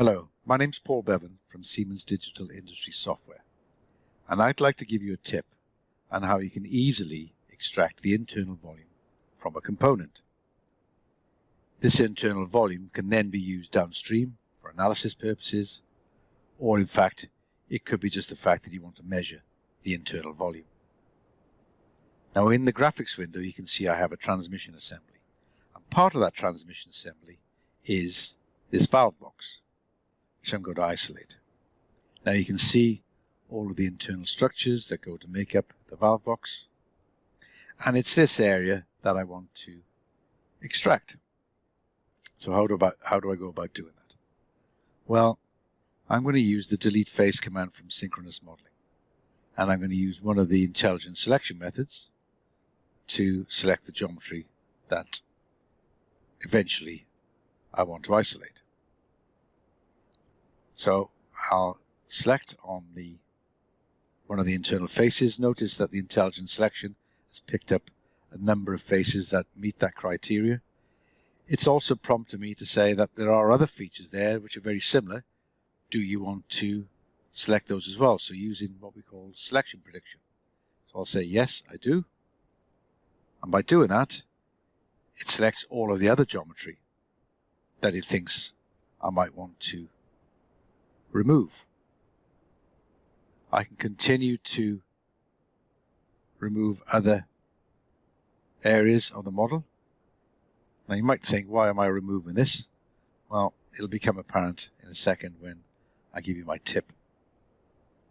Hello, my name's Paul Bevan from Siemens Digital Industry Software, and I'd like to give you a tip on how you can easily extract the internal volume from a component. This internal volume can then be used downstream for analysis purposes, or in fact, it could be just the fact that you want to measure the internal volume. Now in the graphics window you can see I have a transmission assembly, and part of that transmission assembly is this valve box, which I'm going to isolate. Now you can see all of the internal structures that go to make up the valve box, and it's this area that I want to extract. So how do I go about doing that? Well, I'm going to use the delete face command from synchronous modeling, and I'm going to use one of the intelligent selection methods to select the geometry that eventually I want to isolate. So I'll select on one of the internal faces. Notice that the intelligent selection has picked up a number of faces that meet that criteria. It's also prompted me to say that there are other features there which are very similar. Do you want to select those as well? So using what we call selection prediction. So I'll say yes, I do. And by doing that, it selects all of the other geometry that it thinks I might want to remove. I can continue to remove other areas of the model. Now you might think, why am I removing this? Well, it'll become apparent in a second when I give you my tip.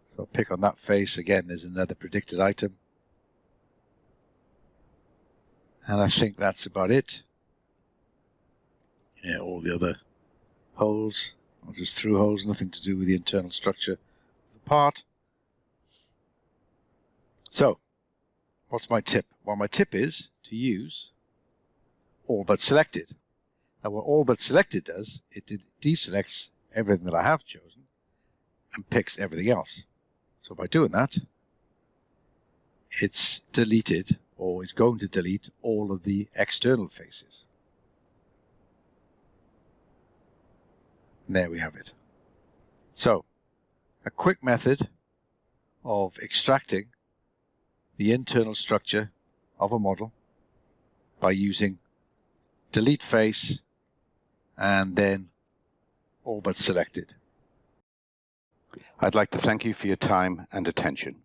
So I'll pick on that face. Again, there's another predicted item. And I think that's about it. Yeah, all the other holes are just through holes, nothing to do with the internal structure of the part. So, what's my tip? Well, my tip is to use all but selected. Now what all but selected does, it deselects everything that I have chosen and picks everything else. So by doing that, it's deleted, or is going to delete, all of the external faces. And there we have it. So, a quick method of extracting the internal structure of a model by using delete face and then all but selected. I'd like to thank you for your time and attention.